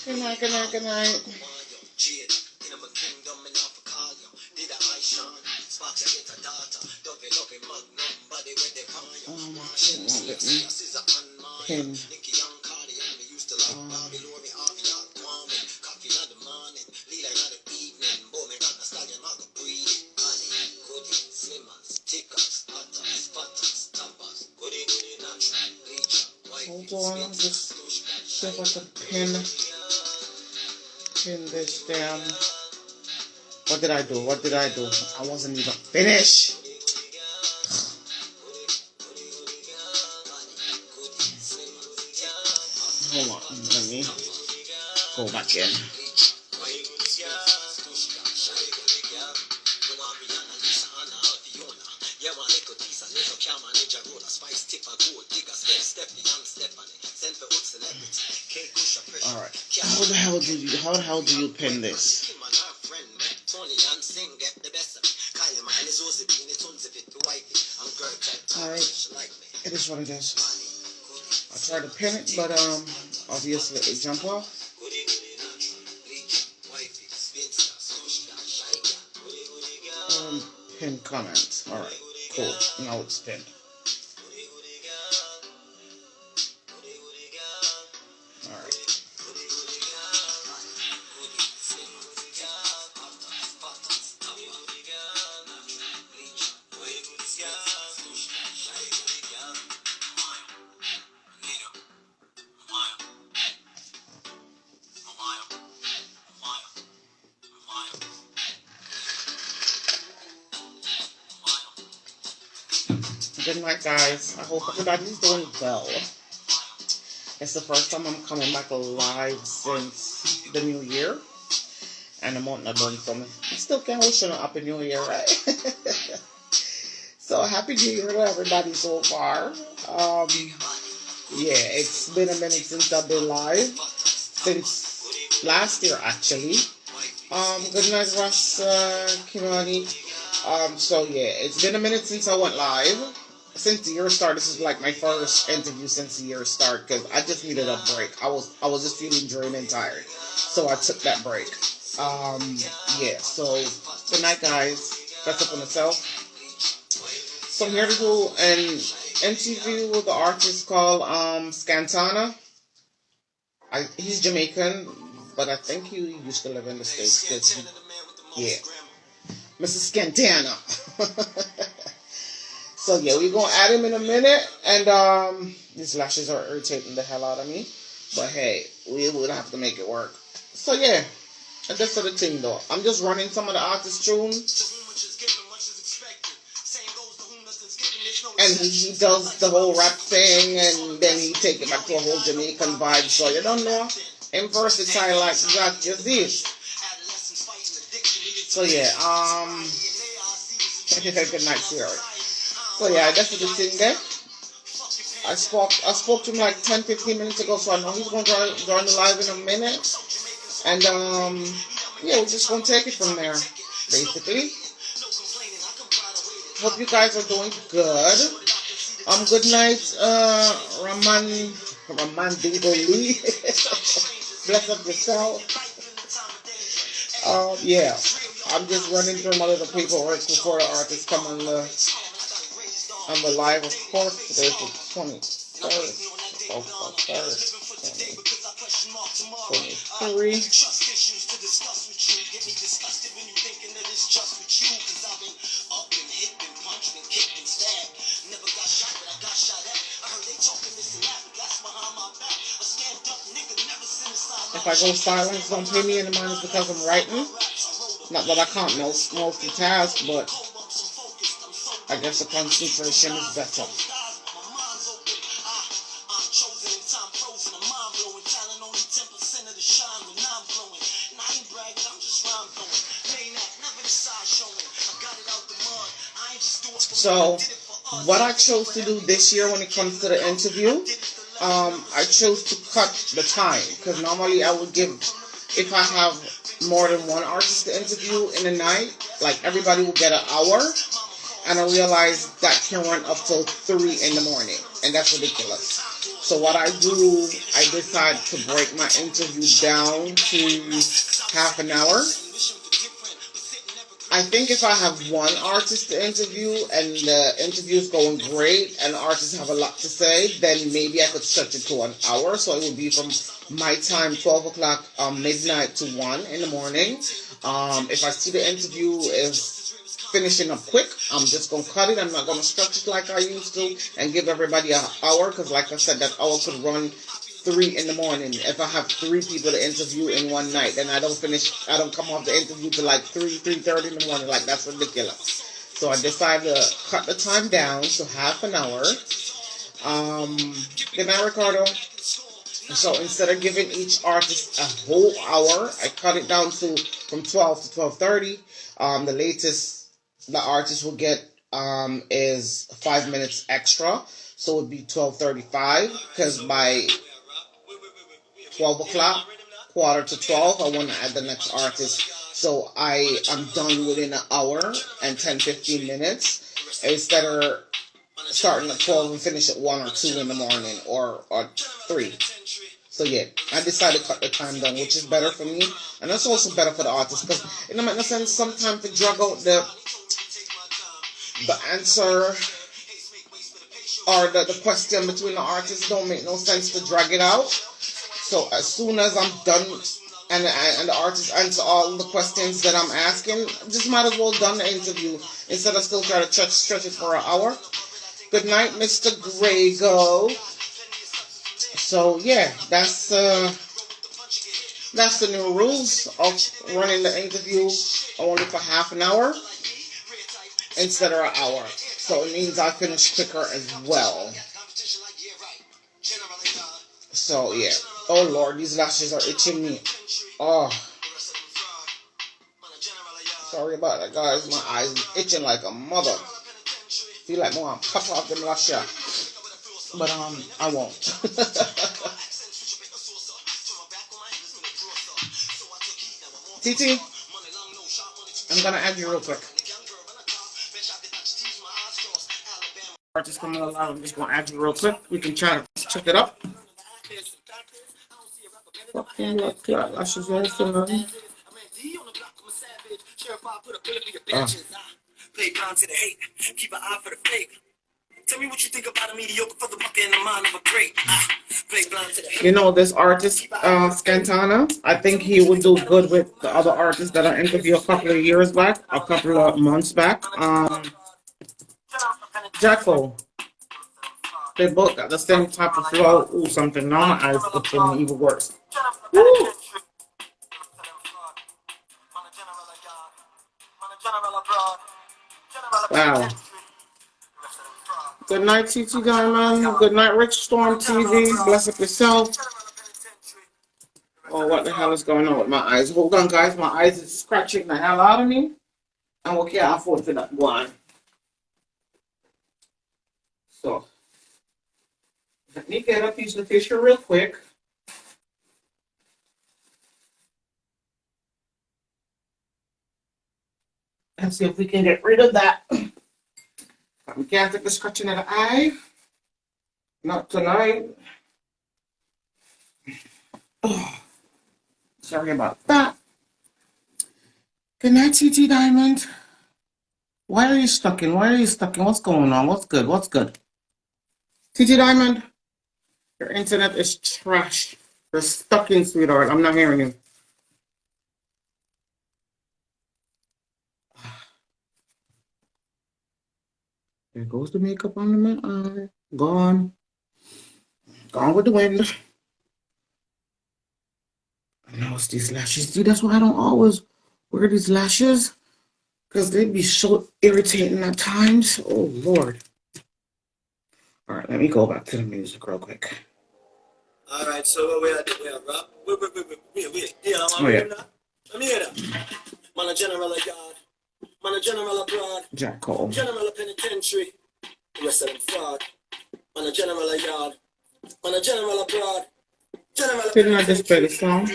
Good night, good night, good night. Let me pin. Hold on, I'm just see if I can pin this down. What did I do? What did I do? I wasn't even finished. Hold on, let me go back in. Alright, how the hell do you pin this? Alright, it is what it is. I tried to pin it, but obviously it jumped off. Pin comment. Alright, cool. Now it's pinned. Good night, guys. I hope everybody's doing well. It's the first time I'm coming back live since the new year. And I'm not done something. I still can't wish you a happy new year, right? So, happy new year to everybody so far. Yeah, it's been a minute since I've been live. Since last year, actually. Good night, Ross, Kimani. So yeah, it's been a minute since I went live. Since the year started, this is like my first interview since the year started because I just needed a break. I was just feeling drained and tired, so I took that break. Yeah. So good night, guys. That's up on itself. So I'm here to do an interview with the artist called Scantana. He's Jamaican, but I think he used to live in the States. Yeah. Mrs. Scantana. So yeah, we're gonna add him in a minute, and these lashes are irritating the hell out of me. But hey, we would have to make it work. So yeah, that's the thing though. I'm just running some of the artist tunes, and he does the whole rap thing, and then he take it back to a whole Jamaican vibe. So you don't know, I'm versatile like that. Just this. So yeah, good night, Sierra. So yeah, that's the thing there. I spoke to him like 10-15 minutes ago, so I know he's gonna join the live in a minute. And yeah, we're just gonna take it from there, basically. Hope you guys are doing good. Good night, Raman Dingoli. Bless up yourself. Yeah. I'm just running through my little paperwork before the artists come on the live. Of course, today's the 23rd. 23. If I go silent, don't pay me any mind. It's because I'm writing. Not that I can't multitask, but I guess the concentration is better. So, what I chose to do this year when it comes to the interview, I chose to cut the time, because normally I would give, if I have more than one artist to interview in a night, like everybody will get an hour, and I realized that can run up till 3 in the morning, and that's ridiculous. So what I do, I decide to break my interview down to half an hour. I think if I have one artist to interview and the interview is going great and the artists have a lot to say, then maybe I could stretch it to an hour. So it would be from my time, 12 o'clock, midnight to 1 in the morning. If I see the interview is finishing up quick, I'm just going to cut it. I'm not going to stretch it like I used to and give everybody an hour because, like I said, that hour could run 3 in the morning. If I have 3 people to interview in one night, then I don't come off the interview till like 3:30 in the morning. Like, that's ridiculous. So I decided to cut the time down to half an hour. Good night, Ricardo. So instead of giving each artist a whole hour, I cut it down to from 12 to 12:30. The latest the artist will get is 5 minutes extra. So it would be 12:35 because by 12 o'clock, quarter to 12, I want to add the next artist. So I am done within an hour and 10-15 minutes instead of starting at 12 and finish at 1 or 2 in the morning or 3. So yeah, I decided to cut the time down, which is better for me. And that's also better for the artist because it don't make no sense sometimes to drag out the answer or the question between the artists. Don't make no sense to drag it out. So as soon as I'm done and the artist answer all the questions that I'm asking, just might as well done the interview instead of still trying to stretch it for an hour. Good night, Mr. Grego. So yeah, that's the new rules of running the interview only for half an hour instead of an hour. So it means I finish quicker as well. So yeah. Oh Lord, these lashes are itching me. Oh. Sorry about that, guys. My eyes is itching like a mother. Feel like more pop off them lashes. But I won't. TT, I'm gonna add you real quick. Artist coming alive. I'm just gonna add you real quick. We can try to check it up. Fucking lashes also. Play blind to the hate. Keep an eye for the fake. Tell me what you think about a mediocre for the buck in the mind of a great. Play blind to the hate. You know this artist, Scantana? I think he would do good with the other artists that I interviewed a couple of years back, a couple of months back. Jacko. They both got the same type of flow. Ooh, something. Now my eyes itching even worse. Woo! Wow. Good night, TT Diamond. Good night, Rich Storm TV. Bless up yourself. Oh, what the hell is going on with my eyes? Hold on, guys. My eyes is scratching the hell out of me. And we can't afford to that one. So, let me get a piece of tissue real quick. And see if we can get rid of that. We can't take the scratching of the eye. Not tonight. Oh, sorry about that. Good night, TT Diamond. Why are you stuck in? Why are you stuck in? What's going on? What's good? What's good? TT Diamond, your internet is trash. You're stuck in, sweetheart. I'm not hearing you. There goes the makeup on my eye. Gone. Gone with the wind. I know it's these lashes. See, that's why I don't always wear these lashes. Because they be so irritating at times. Oh, Lord. All right, let me go back to the music real quick. All right, so we are Rob. Wait. Yeah, I'm here. I'm here. Man, a general of yard. Man, a general abroad. Jack Cole. General of penitentiary. Rest of them fraud. Man, a general of yard. Man, a general abroad. General of Didn't I just play the song?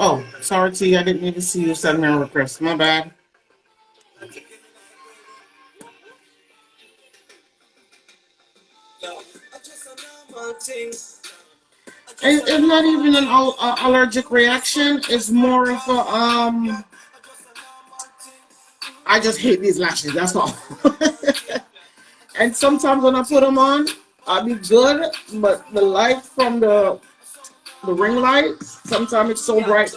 Oh, Sorry, T. I didn't even see you send me a request. My bad. It's not even an allergic reaction. It's more of a I just hate these lashes. That's all. And sometimes when I put them on, I'll be good, but the light from the ring light, sometimes it's so bright.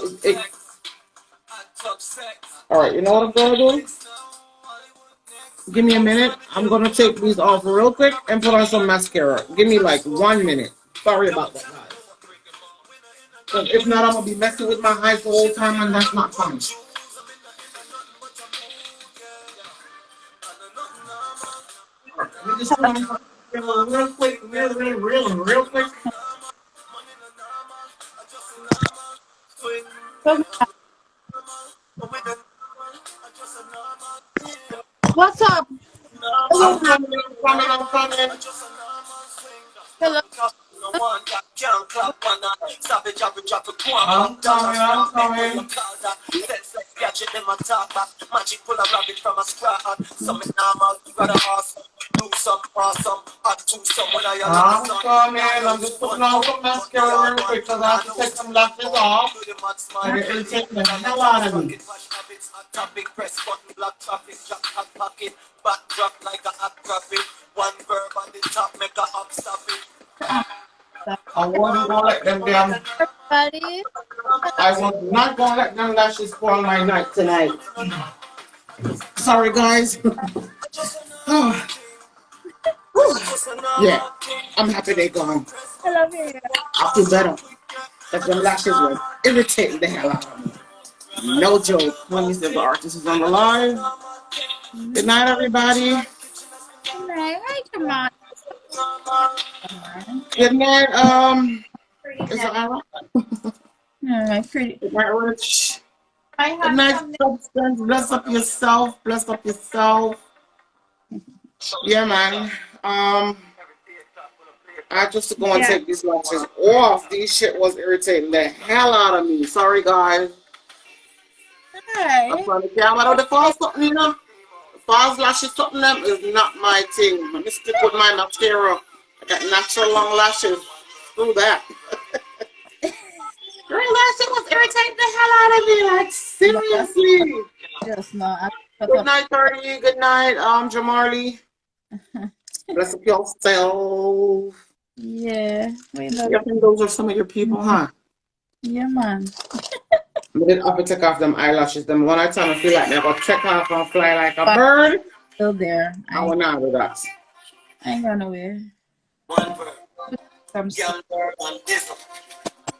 All right, you know what I'm gonna do? Give me a minute. I'm gonna take these off real quick and put on some mascara. Give me like 1 minute. Sorry about that, guys. 'Cause if not, I'm gonna be messing with my eyes the whole time, and that's not fun. We just want to real quick, real quick. What's up? I'm Hello. coming, I'm coming. Hello. I'm coming. I'm coming. I'm just putting on some mascara real quick because I have to take some lashes off. And it'll take the hell out of me. I wasn't gonna let them down. Everybody. I was not gonna let them lashes spoil my night tonight. Sorry, guys. Oh, yeah, I'm happy they're gone. I love you. I feel better. If the lashes were irritating the hell out of me. No joke. When you said the artist is on the live. Good night, everybody. Hi, come on. Good night. Is it Ira? My pretty. Good night, Rich. I Good have night, something. substance. Bless up yourself. Bless up yourself. Yeah, man. I just to go and take these lashes off. These shit was irritating the hell out of me. Sorry, guys. Hi. I'm trying to get out of the false something, you know. False lashes, something them is not my thing. Let me stick with my mascara. I got natural long lashes. Do that. Girl, that shit was irritating the hell out of me. Like, seriously. Just not. Good night, 30. Good night, Jamarly. Bless up yourself. Yeah. We love I think those are some of your people, huh? you, man. I didn't up and take off them eyelashes. Them one time I feel like they're gonna take off and fly like a bird. Still there. I will not do that. I ain't going nowhere. I'm so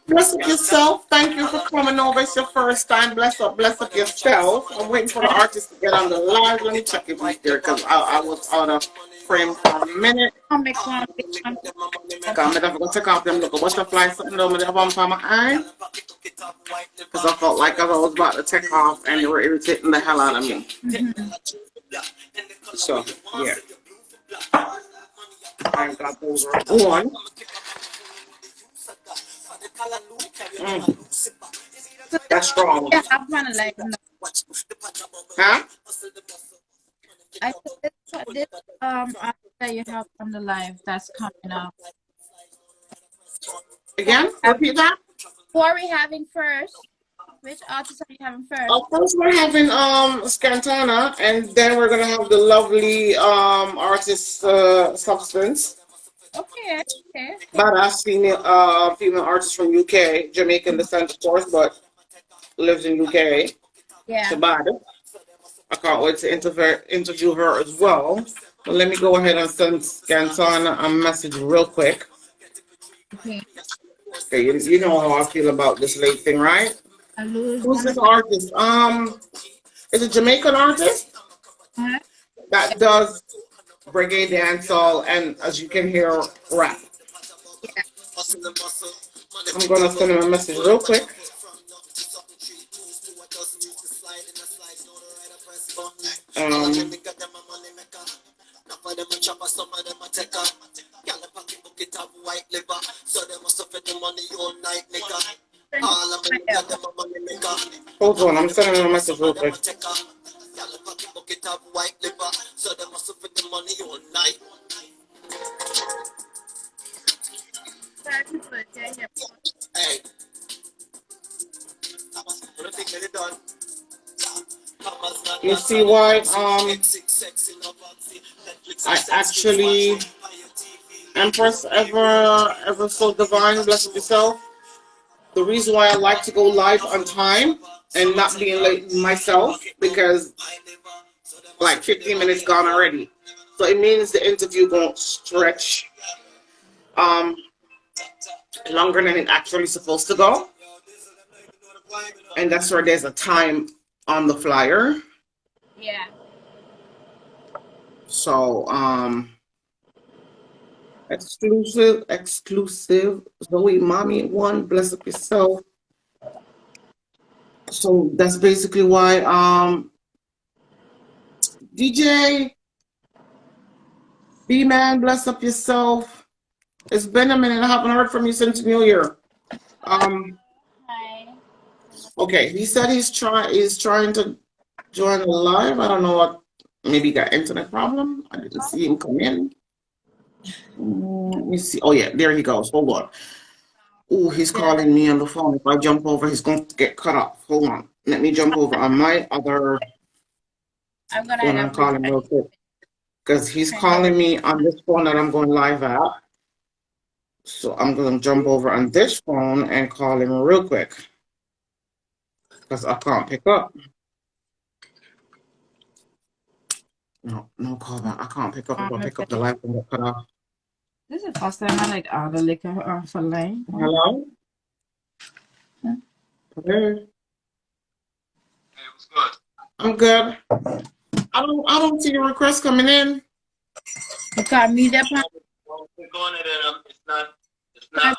Bless up yourself. Thank you for coming over. It's your first time. Bless up yourself. I'm waiting for the artist to get on the live. Let me check if he's there because I was out of frame for a minute. I'll make one. I'm gonna take off them little butterfly something over there on my eye. Because I felt like I was about to take off and they were irritating the hell out of me. So, yeah. I got those on. That's strong. Yeah, I'm kind of like, no. Huh? I said this, after you have on the live that's coming up. Again? Repeat that? Who are we having first? Which artist are you having first? First we're having Scantana, and then we're gonna have the lovely artist Substance. Okay. Badass female artist from UK, Jamaican descent of course, but lives in UK. Yeah. So bad. I can't wait to interview her as well. But let me go ahead and send Scantana a message real quick. Okay. Okay, you know how I feel about this late thing, right? Who's this artist? Is a Jamaican artist that does reggae dancehall and, as you can hear, rap. Yeah. I'm gonna send him a message real quick. All of them got them a money maker. Hold on, I'm sending him a message real quick. Y'all a pocket bucket of white liver, so they must have put the money all night. Hey, what do you think they done? You see why I actually Empress ever so divine, blessed yourself. The reason why I like to go live on time and not being late myself, because like 15 minutes gone already. So it means the interview won't stretch longer than it actually supposed to go. And that's where there's a time on the flyer. Yeah. So exclusive Zoe mommy one, bless up yourself. So that's basically why DJ B man, bless up yourself. It's been a minute. I haven't heard from you since New Year. Hi. Okay, he said he's trying to join the live. I don't know what, maybe he got internet problem. I didn't see him come in. Let me see. Oh yeah, there he goes. Hold on. Oh, he's calling me on the phone. If I jump over, he's going to get cut off. Hold on. Let me jump over on my other I'm gonna phone and call him real quick. Because he's calling me on this phone that I'm going live at. So I'm going to jump over on this phone and call him real quick. Because I can't pick up. No call back. I can't pick up. I'm going to pick up the live and get cut off. This is the first time I like order liquor off a line. Hello? Huh? Hey. Hey, what's good? I'm good. I don't see your request coming in. You got me that part. Click on it and it's not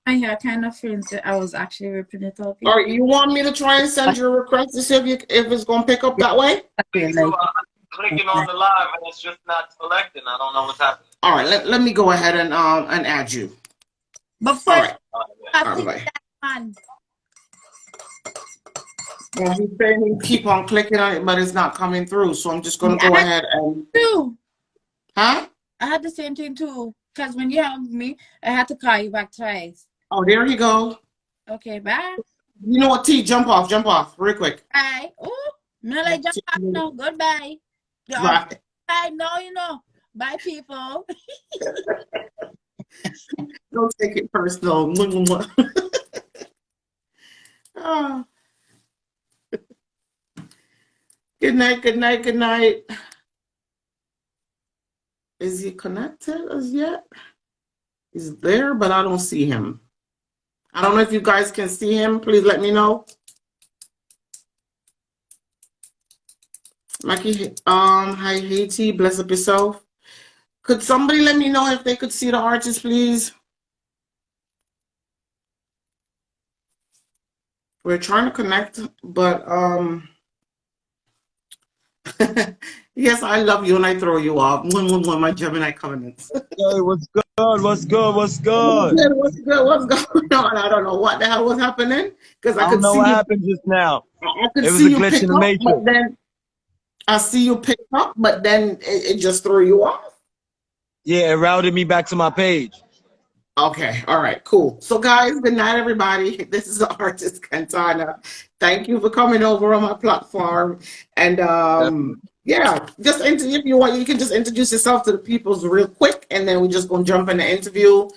My hair kind of feels that I was actually ripping it up. All right, you want me to try and send you a request to see if it's going to pick up that way? Okay, so, like, clicking on the live and it's just not selecting. I don't know what's happening. All right, let me go ahead and add you. but All first, right. I All think right. that one. Well, he's saying keep on clicking on it, but it's not coming through. So I'm just going to go ahead and. Too. Huh? I had the same thing too. Because when you helped me, I had to call you back twice. Oh, there you go. Okay, bye. You know what, T? Jump off, real quick. Bye. Oh, no, like jump off. No, goodbye. Right. Bye. No, you know. Bye, people. Don't take it personal. Oh. Good night, good night, good night. Is he connected as yet? He's there, but I don't see him. I don't know if you guys can see him. Please let me know. Mackie, hi, Haiti, bless up yourself. Could somebody let me know if they could see the artist, please? We're trying to connect, but yes, I love you and I throw you off. My Gemini covenants. Hey, what's good? What's good? What's good? What's good? What's going on? I don't know what the hell was happening because I don't know what happened just now. I could It was see a you glitch pick in the up, matrix. but then I see you pick up, but then it just threw you off. Yeah, it routed me back to my page. Okay, all right, cool. So guys, good night, everybody. This is the artist Cantana. Thank you for coming over on my platform. And yeah, just if you want, you can just introduce yourself to the peoples real quick, and then we're just gonna jump in the interview.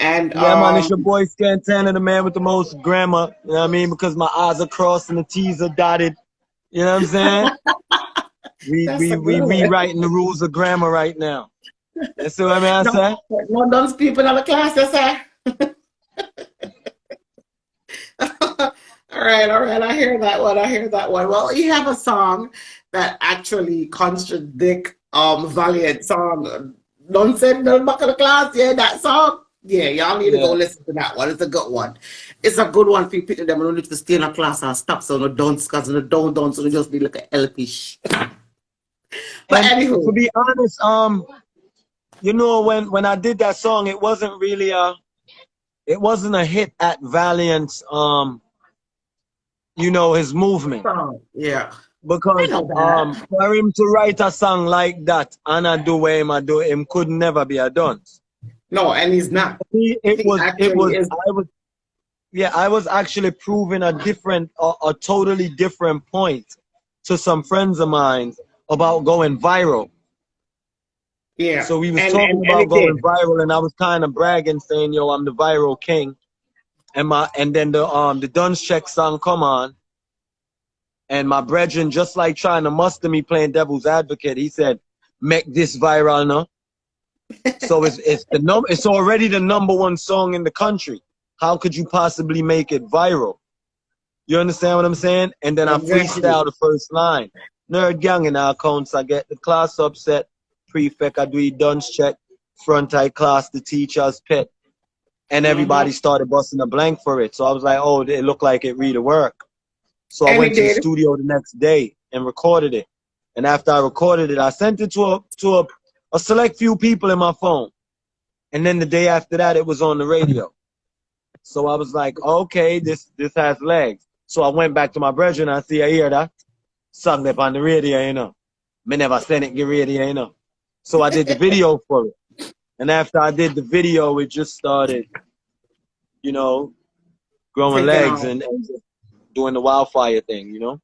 And Yeah, man, it's your boy Scantana, the man with the most grammar. You know what I mean? Because my I's are crossed and the T's are dotted. You know what I'm saying? we rewriting the rules of grammar right now. That's what I say. No, those people in the class, sir. All right. I hear that one. Well, you have a song that actually contradict Valiant song. Don't send no back of the class. Yeah, that song. Yeah, y'all need to go listen to that one. It's a good one. It's a good one for you people that don't need to stay in a class and stop so no don't because no don't so they just be like a elfish. But anywho, to be honest, you know, when I did that song, it wasn't really it wasn't a hit at Valiant's you know, his movement. Oh, yeah. Because I know that. for him to write a song like that and I do what him I do, him could never be a dunce. No, and he's not. He actually is. I was actually proving a totally different point to some friends of mine about going viral. Yeah. So we was talking about going viral, and I was kind of bragging, saying, "Yo, I'm the viral king." And then the Dunce Check song come on, and my brethren, just like trying to muster me playing devil's advocate, he said, "Make this viral now." So it's already the #1 song in the country. How could you possibly make it viral? You understand what I'm saying? And then I freestyle the first line. Nerd gang in our accounts, I get the class upset. Prefect, I do a Dunce Check. Front I class, the teacher's pet. And everybody started busting a blank for it. So I was like, oh, it looked like it really work. So I went to the studio the next day and recorded it. And after I recorded it, I sent it to a select few people in my phone. And then the day after that, it was on the radio. So I was like, okay, this has legs. So I went back to my brethren and I see, I hear that. Sung up on the radio, you know. Me never seen it get radio, you know. So I did the video for it. And after I did the video, it just started, you know, growing legs and doing the wildfire thing, you know.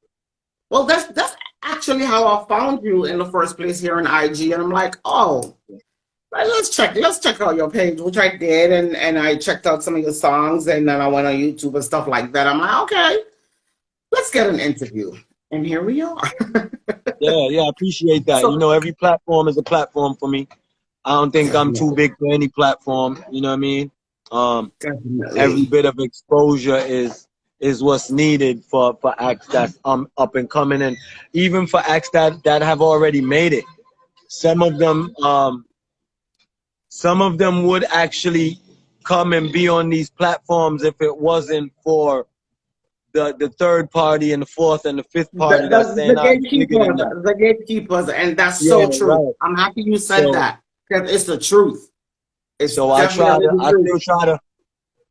Well, that's actually how I found you in the first place here on IG. And I'm like, oh, let's check out your page, which I did, and I checked out some of your songs, and then I went on YouTube and stuff like that. I'm like, okay, let's get an interview. And here we are. Yeah, I appreciate that. So, you know, every platform is a platform for me. I don't think I'm too big for any platform. You know what I mean? Every bit of exposure is what's needed for acts that's up and coming, and even for acts that have already made it. Some of them would actually come and be on these platforms if it wasn't for the third party and the fourth and the fifth party that's saying the gatekeepers, and that's so true. Right. I'm happy you said that, because it's the truth. So I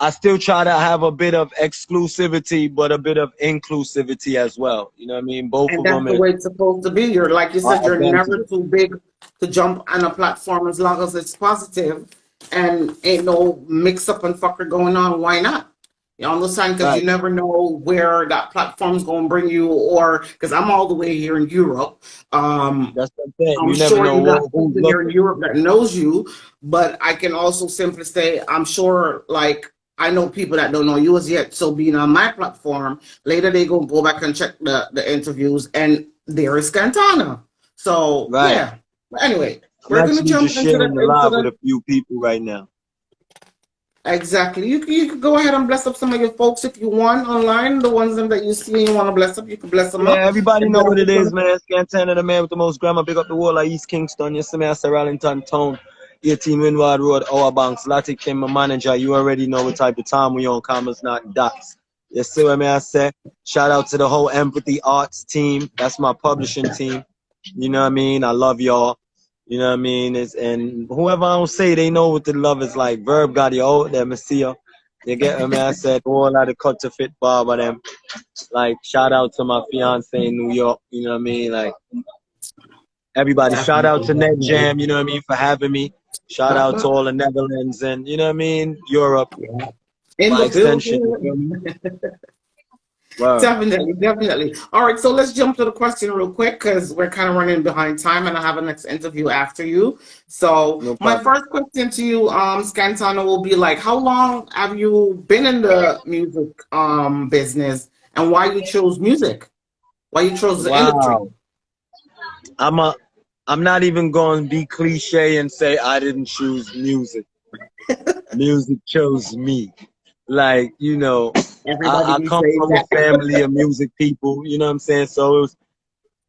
still try to have a bit of exclusivity, but a bit of inclusivity as well. You know what I mean? Both of them. That's the way it's supposed to be. You're like you said, you're never too big to jump on a platform as long as it's positive and ain't no mix up and fucker going on. Why not? You understand? Because you never know where that platform's going to bring you, or because I'm all the way here in Europe. That's the I'm sure you got people here in Europe that knows you, but I can also simply say, I'm sure, like, I know people that don't know you as yet. So being on my platform, later they go back and check the interviews, and there is Scantana. So yeah. But anyway, we're going to jump into the live with a few people right now. Exactly. You can go ahead and bless up some of your folks if you want online. The ones that you see and you want to bless up, you can bless them up. Yeah, everybody know what it is, man. Scantana, the man with the most grammar. Big up the wall of East Kingston. You see me at Arlington Town, 18 Windward Road, Our Banks. Latik Kim, my manager. You already know what type of time we on. Commas, not dots. You see what I say? Shout out to the whole Empathy Arts team. That's my publishing team. You know what I mean? I love y'all. You know what I mean? And whoever I don't say, they know what the love is like. Verb got you out there, Messiah. You get what I said? All out of cut to fit barber them. Like, shout out to my fiance in New York. You know what I mean? Like, everybody. Shout out to Net Jam, you know what I mean, for having me. Shout out to all the Netherlands and, you know what I mean, Europe. In the extension. You feel me? Wow. Definitely. All right, so let's jump to the question real quick, because we're kind of running behind time, and I have a next interview after you. So my first question to you, Scantana, will be like, how long have you been in the music business, and why you chose music? Why you chose the industry? I'm not even going to be cliche and say I didn't choose music. Music chose me. Like, you know, I come from a family of music people, you know what I'm saying? So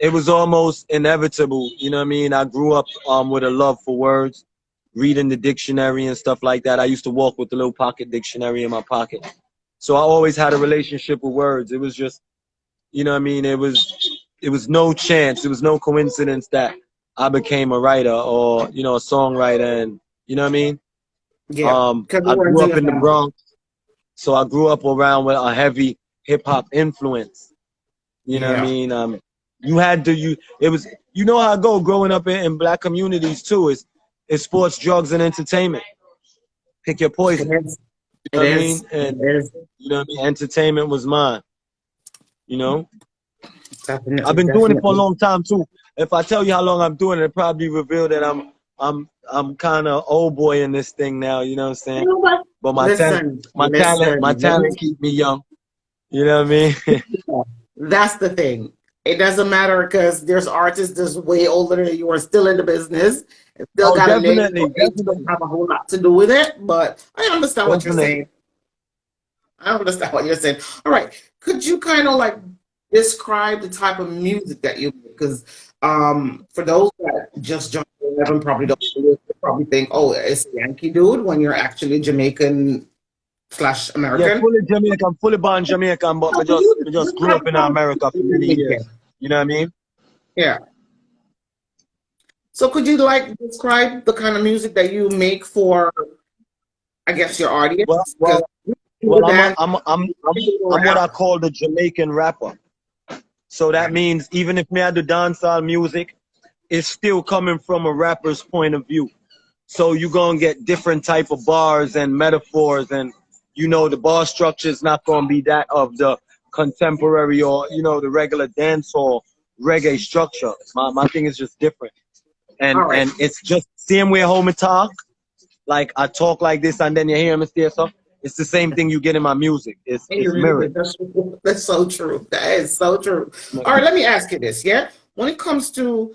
it was almost inevitable, you know what I mean? I grew up with a love for words, reading the dictionary and stuff like that. I used to walk with the little pocket dictionary in my pocket. So I always had a relationship with words. It was just, you know what I mean? It was no chance. It was no coincidence that I became a writer or, you know, a songwriter, and you know what I mean? Yeah. I grew up in the Bronx. So I grew up around with a heavy hip hop influence. You know what I mean? You had to it was, you know how I go growing up in black communities too. It's sports, drugs, and entertainment. Pick your poison. It is. You know It what I is. mean? And It is. you know what I mean? Entertainment was mine. You know? Definitely. I've been doing it for a Definitely. long time too. If I tell you how long I'm doing it, it probably reveal that I'm kind of old boy in this thing now. You know what I'm saying? You know what? But Listen, my listen. talent keep me young. You know what I mean? That's the thing. It doesn't matter because there's artists that's way older than you are still in the business. And still Oh, got a name. definitely, Age don't have a whole lot to do with it, but I understand what you're definitely. saying. I understand what you're saying. All right. Could you kind of like describe the type of music that you make? Because for those that just joined the 11 probably don't probably think, oh, it's a Yankee dude when you're actually Jamaican / Yeah, American. fully Jamaican, fully born Jamaican, but I just grew up in America for many years. You know what I mean? Yeah. So could you like describe the kind of music that you make for, I guess, your audience? Well, I'm what I call the Jamaican rapper. So that means even if me I do dancehall music, it's still coming from a rapper's point of view. So you're gonna get different type of bars and metaphors, and you know the bar structure is not gonna be that of the contemporary or the regular dancehall reggae structure. My thing is just different, and All right. and it's just same way home talk. Like I talk like this, and then you hear me say so. It's the same thing you get in my music. It's mirrored. That's so true. That is so true. All right, let me ask you this, yeah? When it comes to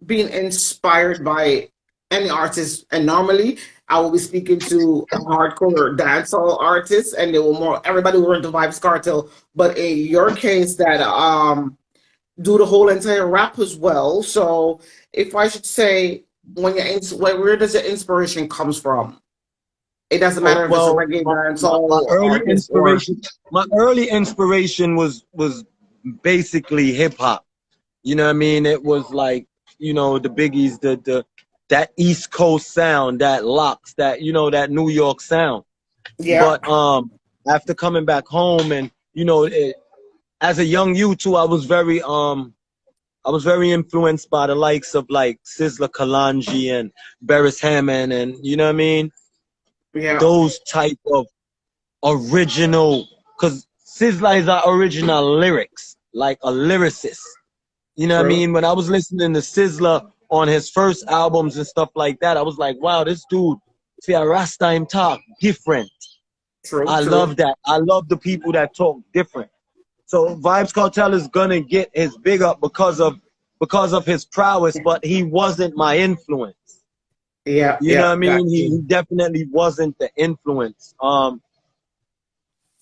being inspired by any artist, and normally I will be speaking to hardcore dancehall artists, and they will everybody will into Vybz Kartel, but in your case that do the whole entire rap as well. So if I should say, where does the inspiration comes from? It doesn't matter if it's a reggae dancehall my early inspiration was basically hip hop. You know what I mean? It was like, the Biggies, that East Coast sound, that locks, that that New York sound. Yeah. But after coming back home and as a young youth too, I was very influenced by the likes of like Sizzla Kalonji and Beres Hammond, and you know what I mean? Yeah. Those type of original, because Sizzla is our original lyrics, like a lyricist. You know what I mean? When I was listening to Sizzla on his first albums and stuff like that, I was like, wow, this dude, see a Rasta him talk different. I love that. I love the people that talk different. So Vybz Kartel is gonna get his big up because of his prowess, but he wasn't my influence. Yeah. You know what I mean? He definitely wasn't the influence. I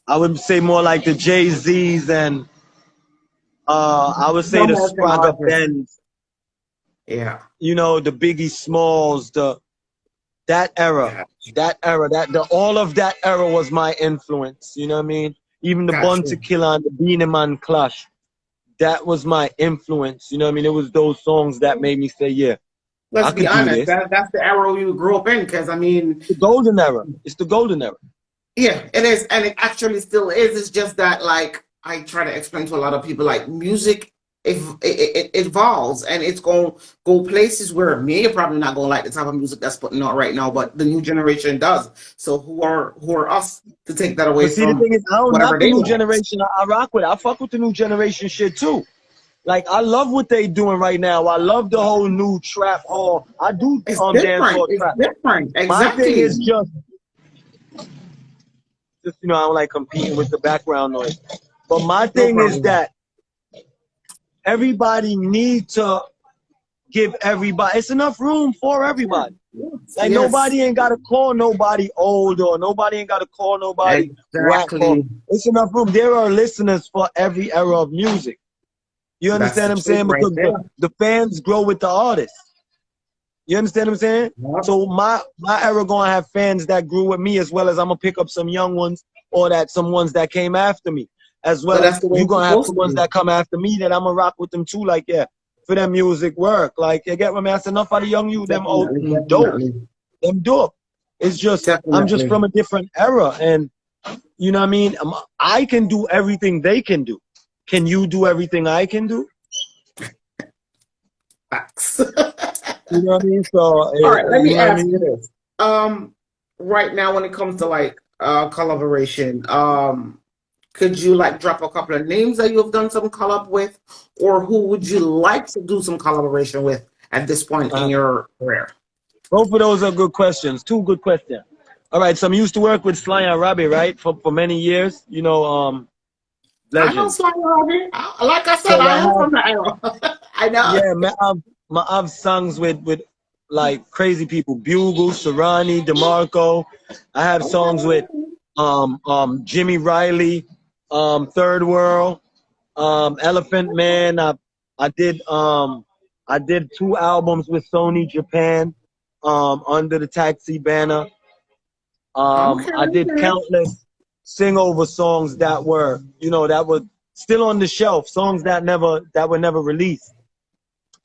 would say more like the Jay-Z's and I would say the Sprague Benz. Yeah. The Biggie Smalls, that era, all of that era was my influence. You know what I mean? Even the Bunty Killer and the Beenie Man Clash, that was my influence. You know what I mean? It was those songs that made me say, yeah. Let's be honest, that's the era you grew up in, because I mean, the golden era. It's the golden era. Yeah, it is, and it actually still is. It's just that, like, I try to explain to a lot of people, like, music, it evolves, and it's going to go places where me, you're probably not going to like the type of music that's putting out right now, but the new generation does. So who are us to take that away from? The thing is, I don't knock the new generation. I rock with it. I fuck with the new generation shit too. Like, I love what they doing right now. I love the whole new trap hall. I do dance hall trap. It's different. Exactly. My thing is just I don't like competing with the background noise. But my thing is that everybody needs to give everybody. It's enough room for everybody. Like nobody ain't gotta call nobody old, or nobody ain't gotta call nobody rap. It's enough room. There are listeners for every era of music. You understand what I'm saying? Because the fans grow with the artist. You understand what I'm saying? Yeah. So my era gonna have fans that grew with me, as well as I'm gonna pick up some young ones, or some ones that came after me, as well as you're gonna have some ones that come after me that I'm gonna rock with them too. Like, yeah, for them music work. Like, you get what I mean? That's enough of the young you, them old dope. Them dope. It's just I'm just from a different era, and You know what I mean? I can do everything they can do. Can you do everything I can do? Facts. You know what I mean? So, All right, let you me know what I ask mean? you this. Right now, when it comes to like collaboration, could you like drop a couple of names that you have done some collab with, or who would you like to do some collaboration with at this point in your career? Both of those are good questions. Two good questions. All right, so I'm used to work with Sly and Robbie, right? For many years, you know, I know legends. Sly Robbie. Like I said, So I am from the era. I know. yeah, man, I've songs with like crazy people, Bugle, Serrani, DeMarco. I have songs with Jimmy Riley, Third World, Elephant Man. I did 2 albums with Sony Japan, under the Taxi banner. Okay, I did okay. countless sing over songs that were, that were still on the shelf, songs that were never released.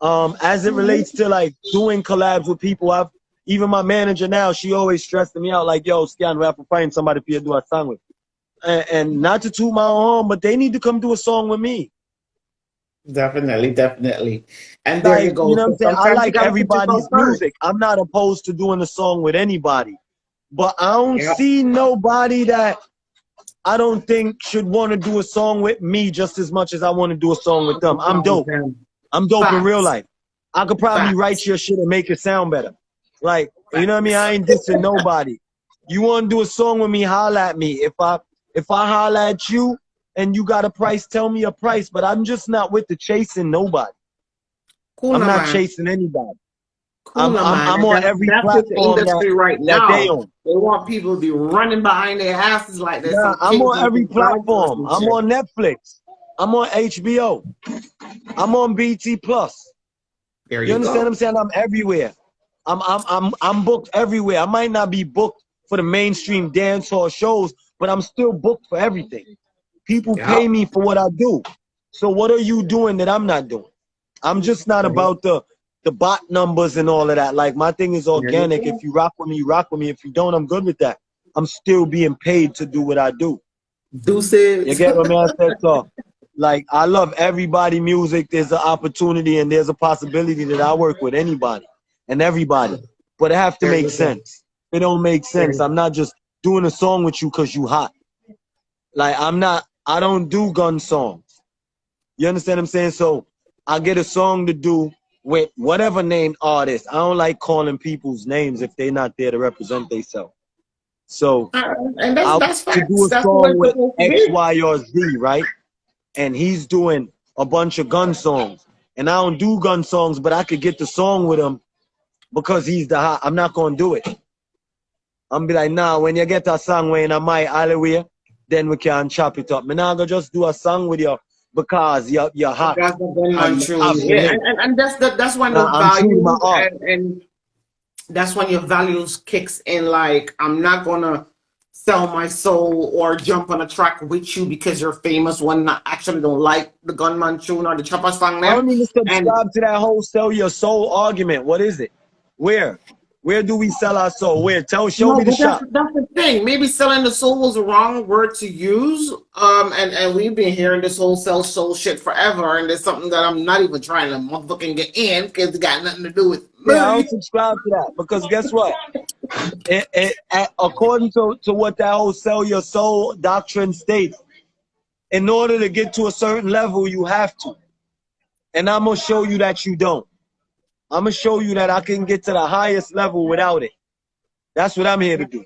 As it relates to like doing collabs with people, even my manager now, she always stressing me out like, yo, Scan, we have to find somebody for you to do a song with. And not to toot my own horn, but they need to come do a song with me. Definitely, definitely. And there you Like, go. you know what So I'm saying? I sometimes you like gotta put yourself everybody's first. music. I'm not opposed to doing a song with anybody. But I don't Yep. see nobody that I don't think should want to do a song with me just as much as I want to do a song with them. I'm dope. I'm dope in real Facts. life. I could probably Facts. write your shit and make it sound better. Like, you know what I mean? I ain't dissing nobody. You want to do a song with me, holla at me. If I holla at you and you got a price, tell me a price. But I'm just not with the chasing nobody. Cool, I'm not man. chasing anybody. Cool, man. I'm And on every that's with the platform industry right that they now. own. They want people to be running behind their asses like there's Yeah, some I'm kings on and every some gods or platform. some I'm shit. on Netflix. I'm on HBO. I'm on BT Plus. There You you understand what go. I'm saying? I'm everywhere. I'm booked everywhere. I might not be booked for the mainstream dance hall shows, but I'm still booked for everything. People Yep. pay me for what I do. So what are you doing that I'm not doing? I'm just not about the bot numbers and all of that. Like, my thing is There you organic. go. If you rock with me, you rock with me. If you don't, I'm good with that. I'm still being paid to do what I do. You Deuces. get what I said? So, like, I love everybody music. There's an opportunity and there's a possibility that I work with anybody and everybody. But it have to There make you go. sense. If it don't make There sense, you I'm not just doing a song with you because you hot. Like, I don't do gun songs. You understand what I'm saying? So I get a song to do with whatever named artist. I don't like calling people's names if they're not there to represent themselves. So And that's to do facts. a That's the way song it's with supposed to X, be. Y, or Z, right? And he's doing a bunch of gun songs. And I don't do gun songs, but I could get the song with him because he's the hot. I'm not going to do it. I'm be like, nah, when you get a song when I might alleyway, then we can chop it up. I'm not going to just do a song with you because you're hot That's the gunman and tune. have the Yeah, hit. and that's when the Nah, I'm true to my values art. and that's when your values kicks in. Like, I'm not gonna sell my soul or jump on a track with you because you're famous when I actually don't like the gunman tune or the chopper song I them. don't even And subscribe to that whole sell your soul argument. What is it? Where? Where do we sell our soul? Where? Show no, me the but shop. that's the thing. Maybe selling the soul was the wrong word to use. And we've been hearing this whole sell soul shit forever, and it's something that I'm not even trying to motherfucking get in because it got nothing to do with Yeah, I me. don't subscribe to that because guess what? According to what that whole sell your soul doctrine states, in order to get to a certain level, you have to. And I'm going to show you that you don't. I'm going to show you that I can get to the highest level without it. That's what I'm here to do.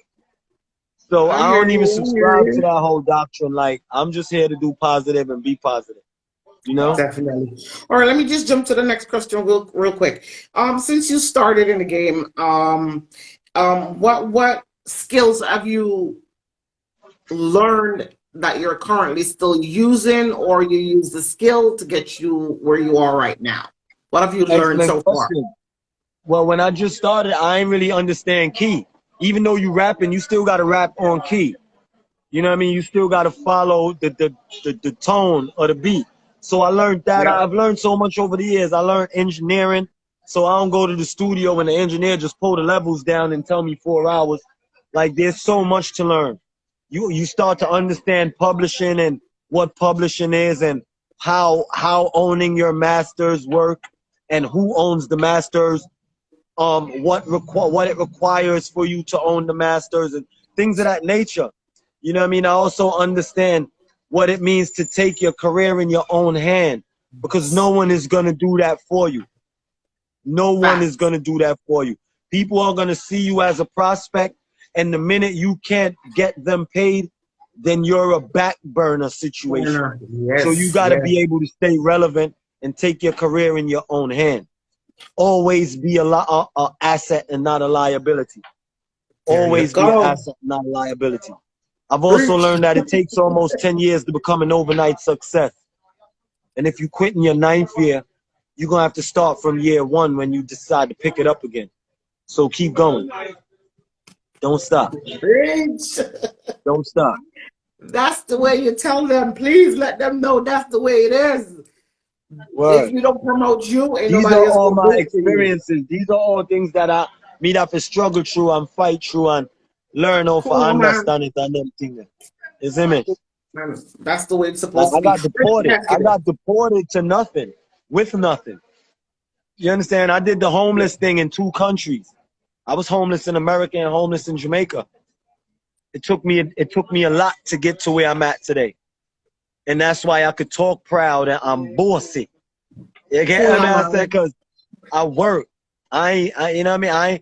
So I I hear don't even you. I hear subscribe to you. that whole doctrine. Like, I'm just here to do positive and be positive. You know? Definitely. All right, let me just jump to the next question real quick. Since you started in the game, what skills have you learned that you're currently still using, or you use the skill to get you where you are right now? What have you learned Excellent so far? question. Well, when I just started, I ain't really understand key. Even though you rapping, you still got to rap on key. You know what I mean? You still got to follow the tone or the beat. So I learned that. Yeah. I've learned so much over the years. I learned engineering. So I don't go to the studio and the engineer just pull the levels down and tell me 4 hours. Like, there's so much to learn. you start to understand publishing and what publishing is and how owning your masters work and who owns the masters, what it requires for you to own the masters and things of that nature. You know what I mean? I also understand what it means to take your career in your own hand, because no one is going to do that for you. No one is going to do that for you. People are going to see you as a prospect, and the minute you can't get them paid, then you're a back burner situation. Yes, so you got to be able to stay relevant and take your career in your own hand. Always be a asset and not a liability. Always be an asset, not a liability. I've also learned that it takes almost 10 years to become an overnight success. And if you quit in your 9th year, you're going to have to start from year 1 when you decide to pick it up again. So keep going. Don't stop. Don't stop. That's the way you tell them. Please let them know that's the way it is. Word. If you don't promote you, ain't these nobody are else all gonna my do it for you. experiences. These are all things that I meet up and struggle through and fight through and learn off Cool, for man. understand it and them things. You see me? Man, that's the way it's supposed to I be. got deported. I got deported to nothing, with nothing. You understand? I did the homeless thing in 2 countries. I was homeless in America and homeless in Jamaica. It took me a lot to get to where I'm at today. And that's why I could talk proud and I'm bossy. You get what I said? Because I work. You know what I mean? I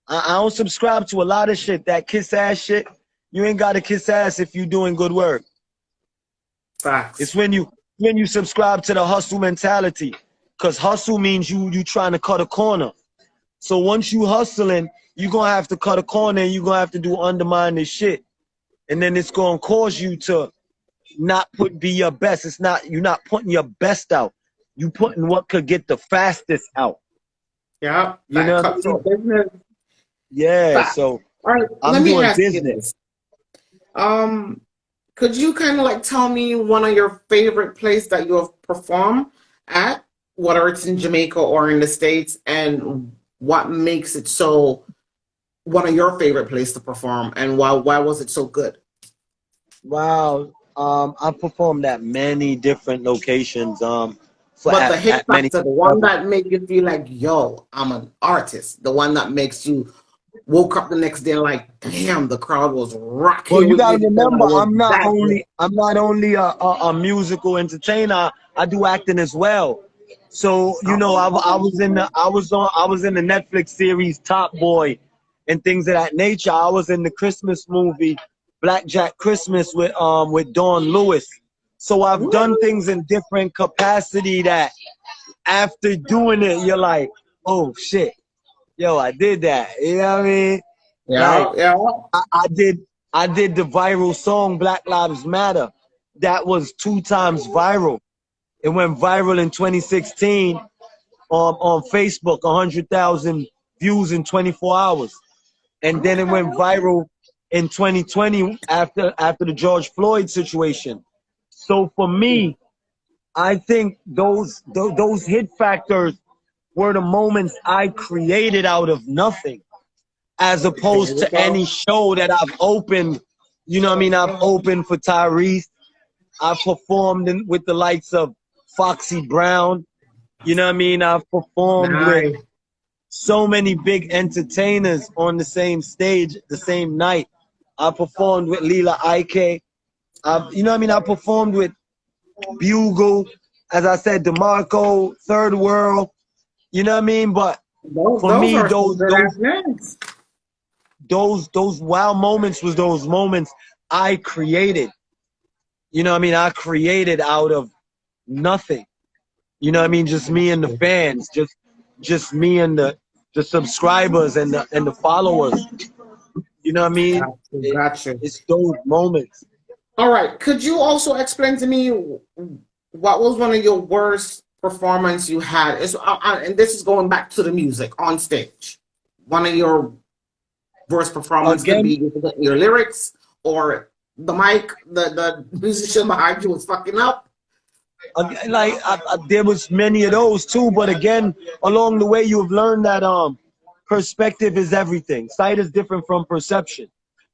don't subscribe to a lot of shit. That kiss ass shit. You ain't got to kiss ass if you doing good work. Facts. It's when you subscribe to the hustle mentality. Because hustle means you trying to cut a corner. So once you hustling, you're going to have to cut a corner and you're going to have to do undermine this shit. And then it's going to cause you to not be your best. You're not putting your best out. You putting what could get the fastest out. Yeah. You know what I mean? Business. Yeah, Facts. so All right, I'm doing ask you business. this. Could you kind of like tell me one of your favorite places that you have performed at, whether it's in Jamaica or in the States, and what makes it so one of your favorite places to perform, and why was it so good? Wow. I performed at many different locations. But the hit factor, the one that made you feel like, yo, I'm an artist, the one that makes you woke up the next day like, damn, the crowd was rocking. Well, you gotta remember, I'm not only a musical entertainer. I do acting as well. So you know, I was in the Netflix series Top Boy and things of that nature. I was in the Christmas movie Blackjack Christmas with Dawn Lewis. So I've done things in different capacity that after doing it, you're like, oh shit, yo, I did that. You know what I mean? Yeah, like, yeah. I did the viral song Black Lives Matter. That was 2 times viral. It went viral in 2016 on Facebook, 100,000 views in 24 hours. And then it went viral in 2020 after the George Floyd situation. So for me, I think those hit factors were the moments I created out of nothing, as opposed to any show that I've opened. You know what I mean? I've opened for Tyrese. I've performed with the likes of Foxy Brown. You know what I mean? I've performed with so many big entertainers on the same stage the same night. I performed with Lila Ike. You know what I mean? I performed with Bugle, as I said, DeMarco, Third World. You know what I mean? But for me, those wow moments was those moments I created. You know what I mean? I created out of nothing. You know what I mean? Just me and the fans, just me and the subscribers and the followers. You know what I mean? Gotcha. It's those moments. All right. Could you also explain to me what was one of your worst performance you had? And this is going back to the music on stage. One of your worst performance could be your lyrics or the mic, the musician behind you was fucking up. There was many of those too, but again, along the way you have learned that perspective is everything. Sight is different from perception.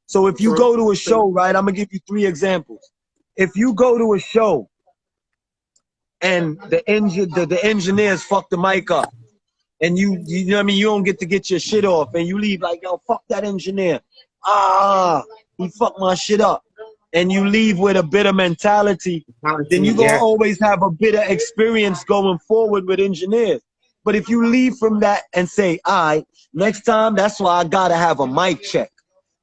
So if you go to a show, right, I'm gonna give you 3 examples. If you go to a show and the engineers fuck the mic up, and you know what I mean, you don't get your shit off, and you leave like, yo, fuck that engineer. He fucked my shit up. And you leave with a bitter mentality, then you're gonna always have a bitter experience going forward with engineers. But if you leave from that and say, all right, next time, that's why I gotta have a mic check.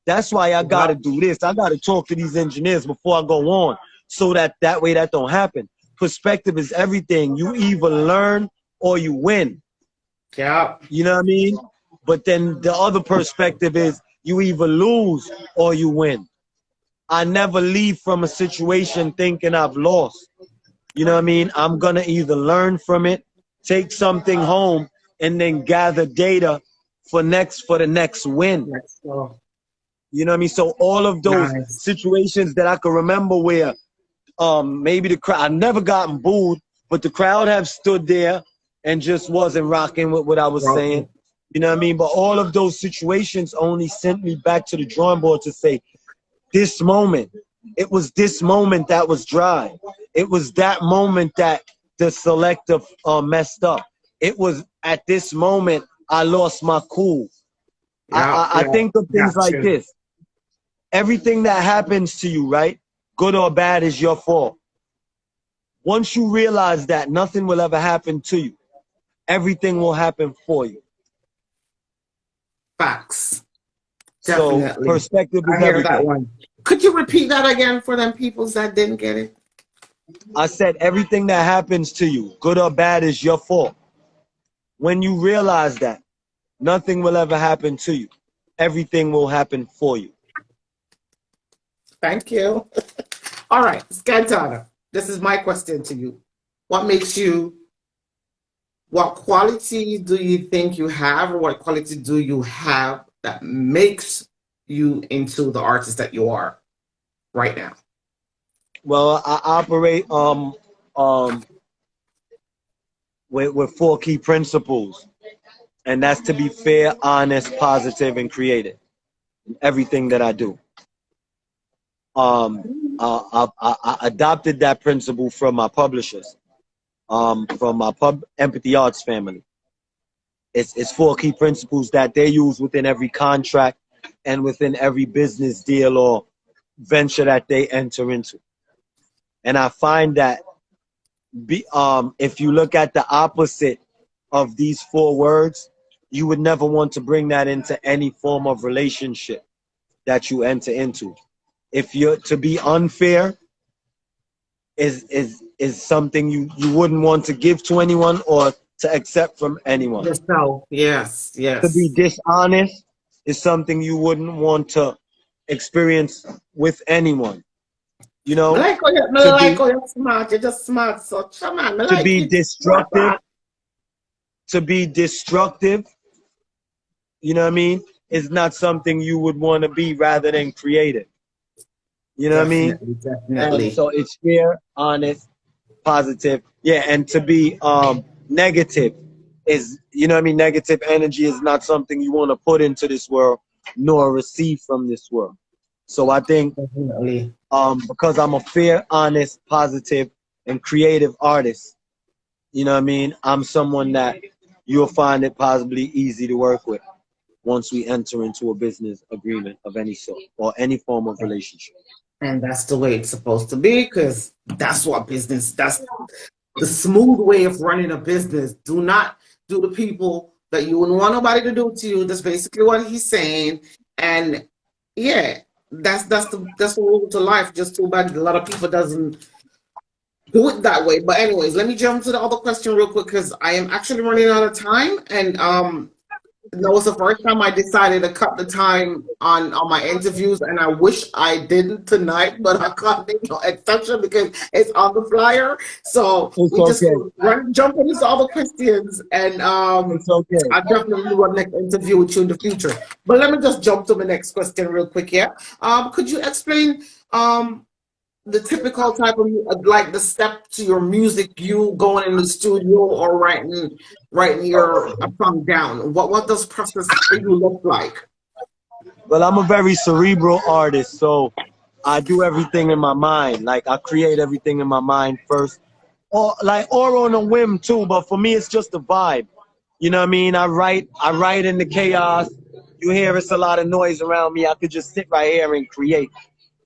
That's why I gotta do this. I gotta talk to these engineers before I go on, so that way that don't happen. Perspective is everything. You either learn or you win. Yeah. You know what I mean? But then the other perspective is you either lose or you win. I never leave from a situation thinking I've lost. You know what I mean? I'm gonna either learn from it, take something home, and then gather data for the next win. You know what I mean? So all of those situations that I can remember where maybe the crowd, I never gotten booed, but the crowd have stood there and just wasn't rocking with what I was saying. You know what I mean? But all of those situations only sent me back to the drawing board to say, this moment, it was this moment that was dry. It was that moment that the selector messed up. It was at this moment I lost my cool. I think of things like this. Everything that happens to you, right, good or bad, is your fault. Once you realize that nothing will ever happen to you, everything will happen for you. Facts. Definitely. So perspective is everything. That one. Could you repeat that again for them peoples that didn't get it? I said everything that happens to you, good or bad, is your fault. When you realize that nothing will ever happen to you, everything will happen for you. Thank you. All right, Scantana, this is my question to you. What quality do you think you have, or what quality do you have that makes you into the artist that you are right now? Well, I operate with 4 key principles, and that's to be fair, honest, positive, and creative in everything that I do. I adopted that principle from my publishers, from my Empathy Arts family. It's 4 key principles that they use within every contract and within every business deal or venture that they enter into. And I find that if you look at the opposite of these 4 words, you would never want to bring that into any form of relationship that you enter into. If you're to be unfair is something you wouldn't want to give to anyone or to accept from anyone. Yes. To be dishonest is something you wouldn't want to experience with anyone. You know, you're smart. You're just smart. So come on, to be destructive, you know what I mean, is not something you would want to be rather than creative. You know what I mean? Definitely. So it's fair, honest, positive. Yeah, and to be negative is, you know what I mean, negative energy is not something you want to put into this world nor receive from this world. So I think because I'm a fair, honest, positive, and creative artist, you know what I mean, I'm someone that you'll find it possibly easy to work with once we enter into a business agreement of any sort or any form of relationship. And that's the way it's supposed to be, because that's the smooth way of running a business. Do not do the people that you wouldn't want nobody to do to you. That's basically what he's saying. And yeah, that's the rule to life. Just too bad a lot of people doesn't do it that way. But anyways, let me jump to the other question real quick, because I am actually running out of time. And that was the first time I decided to cut the time on my interviews, and I wish I didn't tonight, but I can't make no exception because it's on the flyer. So just jump into all the questions, and I'll definitely do a next interview with you in the future. But let me just jump to the next question real quick here. Could you explain the typical type of, like, the step to your music, you going in the studio or writing your song down? What does process for you look like? Well, I'm a very cerebral artist, so I do everything in my mind. Like I create everything in my mind first, or on a whim too. But for me, it's just a vibe. You know what I mean? I write in the chaos. You hear it's a lot of noise around me. I could just sit right here and create.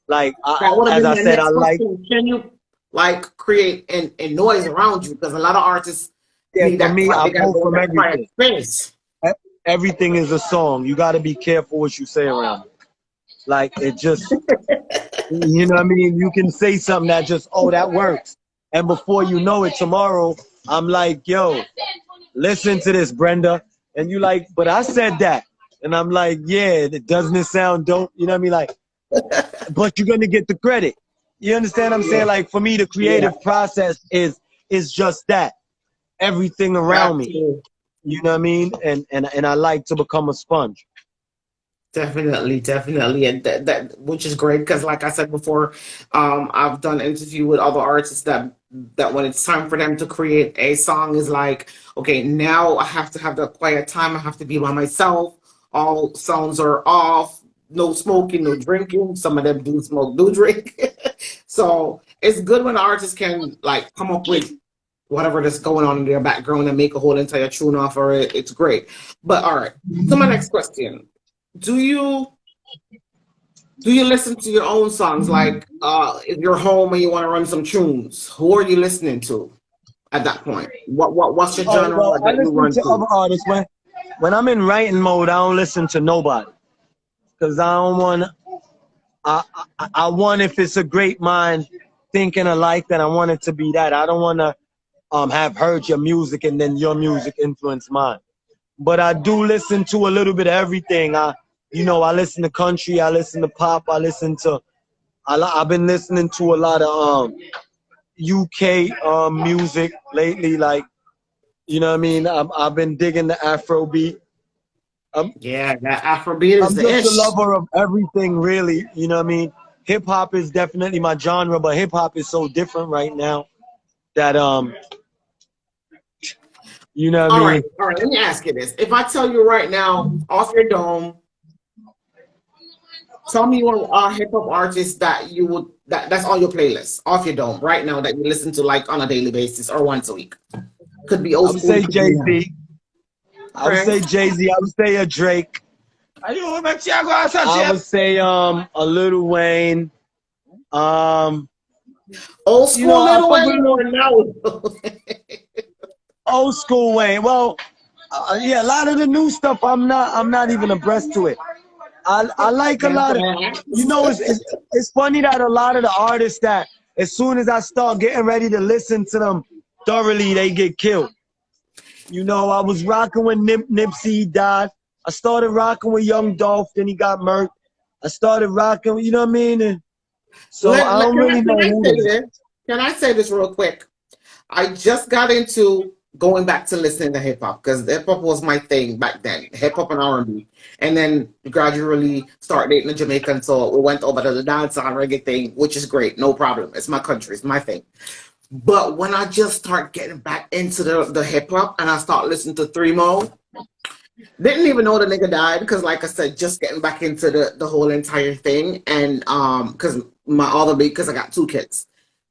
Like That would have as been I my said, I next like question. Can you like create a noise around you? Because a lot of artists yeah. need For that me, quiet. I They gotta pull go in from that quiet everything. space. Everything is a song. You got to be careful what you say around me. Like it just, you know what I mean? You can say something that just, oh, that works. And before you know it, tomorrow, I'm like, yo, listen to this, Brenda. And you like, but I said that. And I'm like, yeah, doesn't it sound dope? You know what I mean? Like, but you're going to get the credit. You understand what I'm saying? Like for me, the Yeah, creative process is just that. Everything around got me. you. You know what I mean? And I like to become a sponge. Definitely, definitely, and that which is great because, like I said before, I've done interview with other artists that when it's time for them to create a song is like, okay, now I have to have the quiet time. I have to be by myself. All sounds are off. No smoking, no drinking. Some of them do smoke, do drink. So it's good when artists can like come up with whatever that's going on in their background and make a whole entire tune off of it. It's great. But all right, so my next question. Do you listen to your own songs like if you're home and you want to run some tunes? Who are you listening to at that point? What's your Oh, well, genre I that you listen run to other to? artists when I'm in writing mode. I don't listen to nobody because I don't want. I want if it's a great mind thinking alike, then I want it to be that. I don't want to have heard your music and then your music influence mine. But I do listen to a little bit of everything. I listen to country. I listen to pop. I've been listening to a lot of UK music lately. Like you know what I mean. I've been digging the Afrobeat. Yeah, that Afrobeat is I'm the just a ish. lover of everything, really. You know what I mean? Hip hop is definitely my genre, but hip hop is so different right now that you know what I All right, mean? all right. Let me ask you this: if I tell you right now, off your dome, tell me one hip hop artist that you would that's on your playlist off your dome right now that you listen to like on a daily basis or once a week. Could be I old would school, say could be Jay now. Z. I would say Jay Z. I would say a Drake. I would say a Lil Wayne. Um, Old school I Little fuck with Wayne a little or now? old school Wayne. Well, yeah, a lot of the new stuff I'm not even abreast to it. I like a That's lot what of, I it's funny that a lot of the artists that as soon as I start getting ready to listen to them thoroughly, they get killed. I was rocking when Nipsey died. I started rocking with Young Dolph, then he got murked. I started rocking, you know what I mean? And so I don't really know who to. Can I say this real quick? I just got into going back to listening to hip hop because hip hop was my thing back then, hip hop and R&B, and then gradually started dating a Jamaican, so we went over to the dance and reggae thing, which is great, no problem. It's my country, it's my thing. But when I just start getting back into the hip hop and I start listening to Three Mo, didn't even know the nigga died because, like I said, just getting back into the whole entire thing, and because because I got two kids,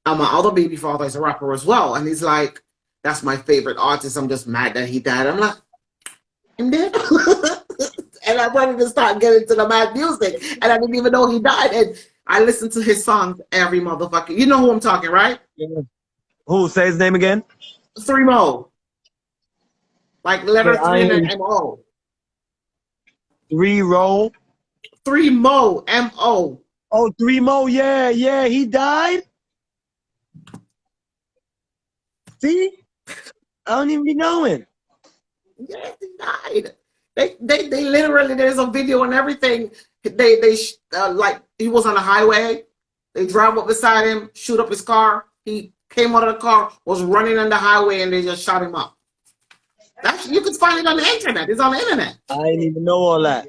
my other baby father is a rapper as well, and he's like, that's my favorite artist. I'm just mad that he died. I'm like, I'm dead. And I wanted to start getting to the mad music, and I didn't even know he died. And I listened to his songs every motherfucker. You know who I'm talking, right? Who? Say his name again? Three Mo. Like Okay, letter three and then M-O. 3 Roll. Three Mo, M-O. Oh, 3 Mo. Yeah, yeah. He died. See, I don't even be knowing. Yes, he died. They literally, there's a video and everything. Like he was on the highway. They drive up beside him, shoot up his car. He came out of the car, was running on the highway, and they just shot him up. You can find it on the internet. It's on the internet. I didn't even know all that.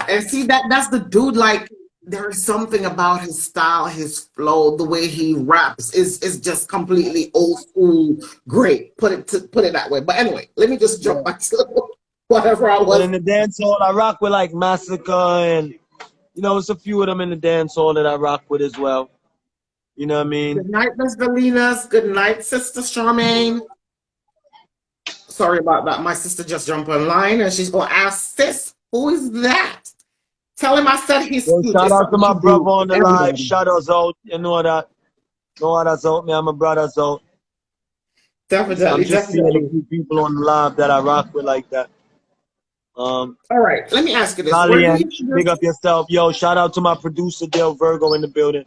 And see that's the dude. Like there is something about his style, his flow, the way he raps is just completely old school. Great. Put it that way. But anyway, let me just jump back to whatever I But was. in the dance hall, I rock with like Massacre and You know, it's a few of them in the dance hall that I rock with as well. You know what I mean? Good night, Miss Valinas. Good night, Sister Charmaine. Sorry about that. My sister just jumped online and she's going to ask, sis, who is that? Tell him I said he's Yo, cute. shout It's out to something my to brother do on the with live. everybody. Shout us out. You know that. Know that's out, me. I'm a brother's out. I'm Definitely, just seeing a definitely. few people on the live that I rock with like that. All right, let me ask you this. Where Holly, do and you see big this? up yourself. Yo, shout out to my producer, Dale Virgo, in the building.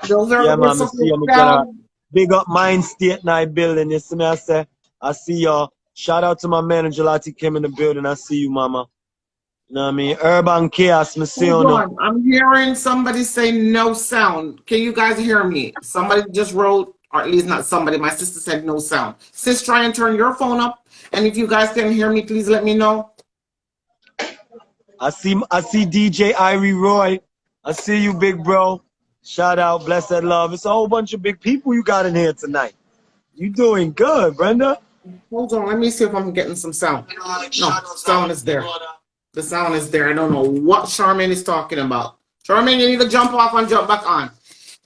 Those are Yeah, man, words I of see him yourself. again. Big up Mind State Night building. You see me, I say, I see y'all. Shout out to my manager, Lati Kim, in the building. I see you, mama. You know what I mean? Urban Chaos, me see you Hold now. on. I'm hearing somebody say no sound. Can you guys hear me? Somebody just wrote, or at least not somebody, my sister said no sound. Sis, try and turn your phone up. And if you guys can hear me, please let me know. I see DJ Irie Roy. I see you, big bro. Shout out, blessed love. It's a whole bunch of big people you got in here tonight. You doing good, Brenda. Hold on. Let me see if I'm getting some sound. No, sound is there. The sound is there. I don't know what Charmaine is talking about. Charmaine, you need to jump off and jump back on.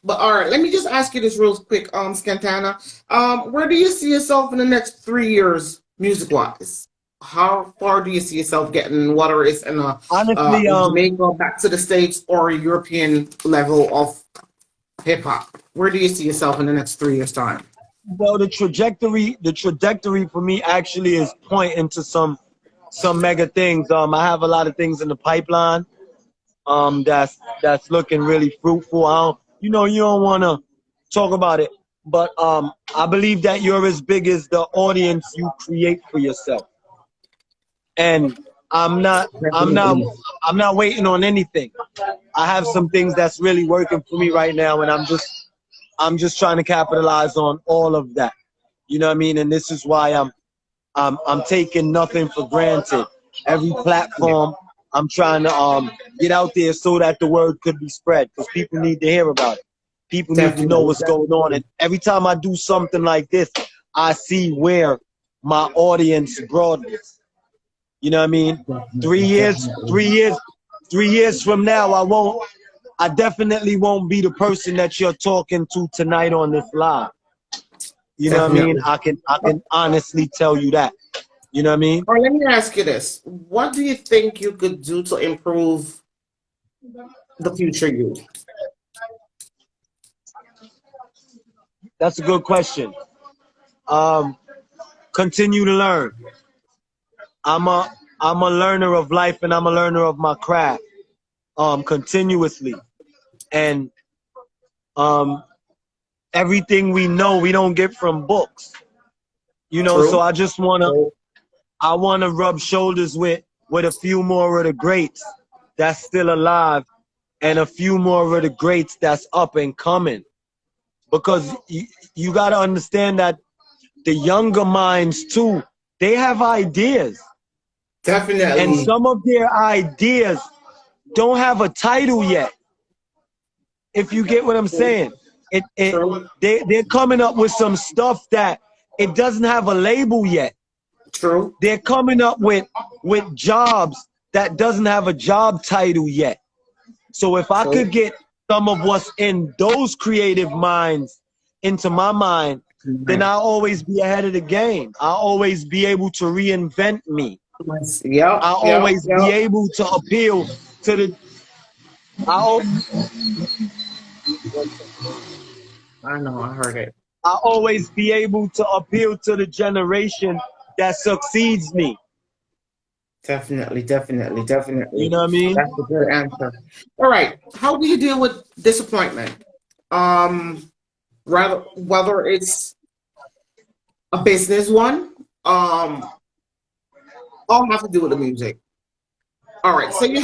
But all right, let me just ask you this real quick, Scantana. Where do you see yourself in the next 3 years, music-wise? How far do you see yourself getting, whether it's in a Honestly, Jamaica, back to the States, or a European level of hip-hop? Where do you see yourself in the next 3 years' time? well, the trajectory for me actually is pointing to some mega things. I have a lot of things in the pipeline. That's looking really fruitful. You don't want to talk about it, but I believe that you're as big as the audience you create for yourself. And I'm not waiting on anything. I have some things that's really working for me right now, and I'm just trying to capitalize on all of that. You know what I mean? And this is why I'm taking nothing for granted. Every platform I'm trying to get out there so that the word could be spread, because people need to hear about it. People need to know what's going on. And every time I do something like this, I see where my audience broadens. You know what I mean? 3 years from now, I definitely won't be the person that you're talking to tonight on this live. You know what I mean? I can honestly tell you that. You know what I mean? Or let me ask you this. What do you think you could do to improve the future you? That's a good question. Continue to learn. I'm a learner of life, and I'm a learner of my craft. Continuously. And everything we know, we don't get from books. You know, True. so I wanna rub shoulders with a few more of the greats that's still alive, and a few more of the greats that's up and coming. Because you gotta understand that the younger minds too, they have ideas. Definitely. And some of their ideas don't have a title yet. If you get what I'm saying. They're coming up with some stuff that it doesn't have a label yet. True. They're coming up with jobs that doesn't have a job title yet. So if I could get some of what's in those creative minds into my mind, then I'll always be ahead of the game. I'll always be able to reinvent me. I'll always be able to appeal to the... I know, I heard it. I'll always be able to appeal to the generation that succeeds me. Definitely. You know what I mean? That's a good answer. All right. How do you deal with disappointment? Whether it's a business one, all have to do with the music. All right. So you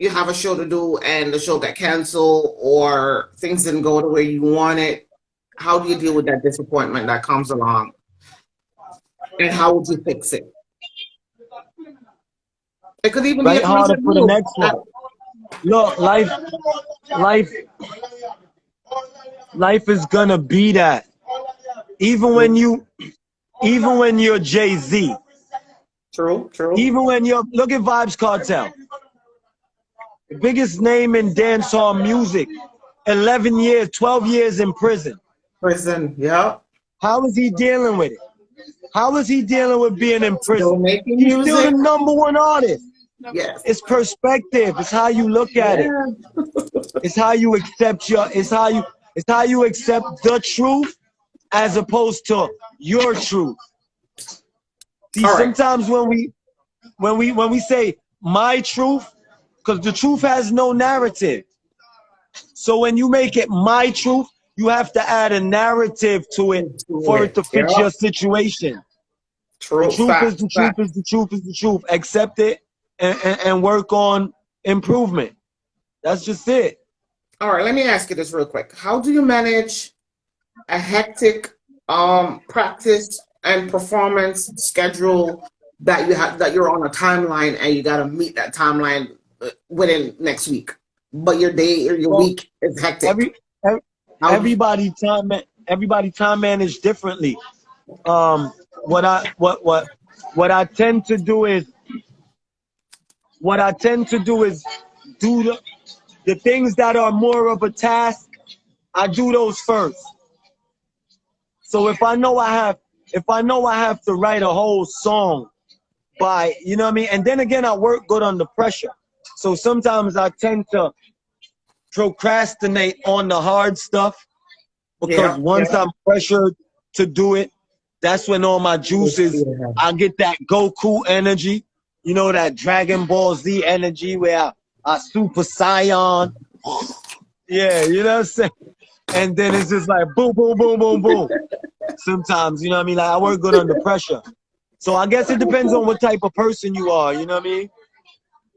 have a show to do and the show got canceled or things didn't go the way you wanted. How do you deal with that disappointment that comes along? And how would you fix it? It could even be a harder for the next one. Look, life is gonna be that. Even when you're Jay-Z. True. Even when look at Vybz Kartel. The biggest name in dancehall music. 11 years, 12 years in prison. Prison, yeah. How is he dealing with it? How is he dealing with being in Still prison? making He's still the music. #1 artist. Yes. It's perspective. It's how you look at it. It's how you accept it's how you accept the truth as opposed to your truth. See, All right. sometimes when we say my truth, because the truth has no narrative. So when you make it my truth, you have to add a narrative to it for it to fit Yeah. your situation. True. The truth Fact, is the truth fact. is the truth is the truth. Accept it and work on improvement. That's just it. All right, let me ask you this real quick. How do you manage a hectic practice and performance schedule that you have, that you're on a timeline and you got to meet that timeline within next week, but your day or your week is hectic? Everybody time manage differently. What I tend to do is do the things that are more of a task. I do those first. So if I know I have to write a whole song by, you know what I mean? And then again, I work good under pressure. So sometimes I tend to procrastinate on the hard stuff because once I'm pressured to do it, that's when all my juices, I get that Goku energy, you know, that Dragon Ball Z energy where I Super Saiyan. Yeah, you know what I'm saying? And then it's just like boom, boom, boom, boom, boom. Sometimes, you know what I mean? Like I work good under pressure. So I guess it depends on what type of person you are, you know what I mean?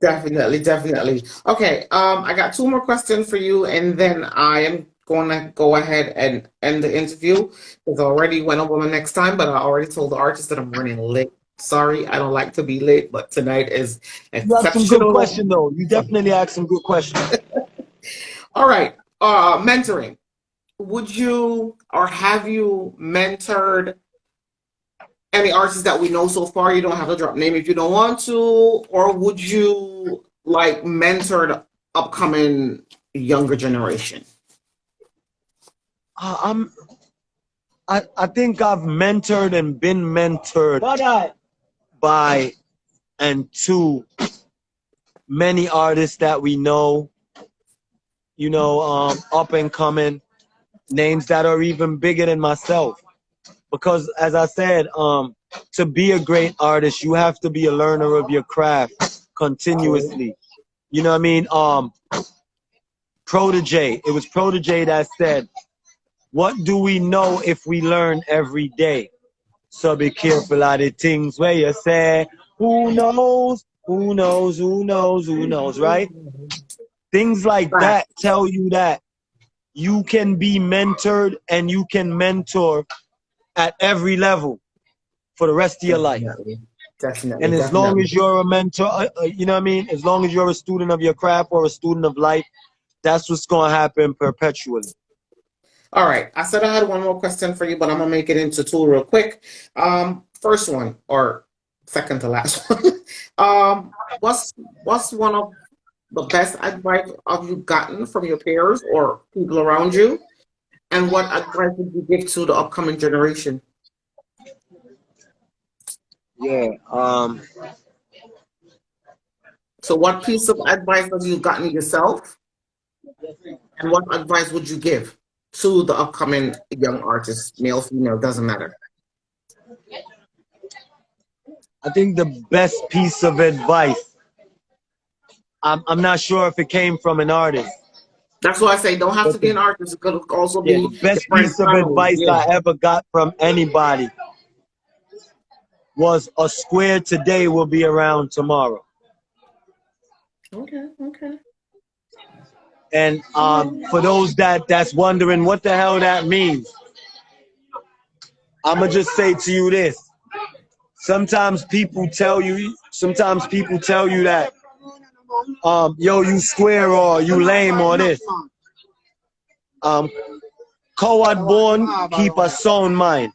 Definitely, definitely. Okay, I got 2 more questions for you, and then I am going to go ahead and end the interview because I already went over the next time, but I already told the artist that I'm running late. Sorry, I don't like to be late, but tonight is You asked some good questions, though. You definitely asked some good questions. All right, mentoring. Would you or have you mentored any artists that we know so far? You don't have to drop name if you don't want to, or would you like mentor the upcoming younger generation? I think I've mentored and been mentored by and to many artists that we know, you know, up and coming, names that are even bigger than myself. Because as I said, to be a great artist, you have to be a learner of your craft continuously. You know what I mean? Protege, it was Protege that said, what do we know if we learn every day? So be careful of the things where you say, who knows, who knows, who knows, who knows, right? Things like that tell you that you can be mentored and you can mentor at every level for the rest of your life. Definitely. And as long as you're a mentor, you know what I mean? As long as you're a student of your craft or a student of life, that's what's going to happen perpetually. All right. I said I had 1 more question for you, but I'm going to make it into 2 real quick. First one, or second to last one. What's one of the best advice have you gotten from your peers or people around you? And what advice would you give to the upcoming generation? Yeah. So what piece of advice have you gotten yourself? And what advice would you give to the upcoming young artists, male, female, doesn't matter? I think the best piece of advice, I'm not sure if it came from an artist. That's why I say don't have to be an artist. It could also be the best piece of advice I ever got from anybody was a square today will be around tomorrow. Okay. And for those that's wondering what the hell that means, I'ma just say to you this. Sometimes people tell you that yo, you square or you lame or this. Coward born, keep a sound mind.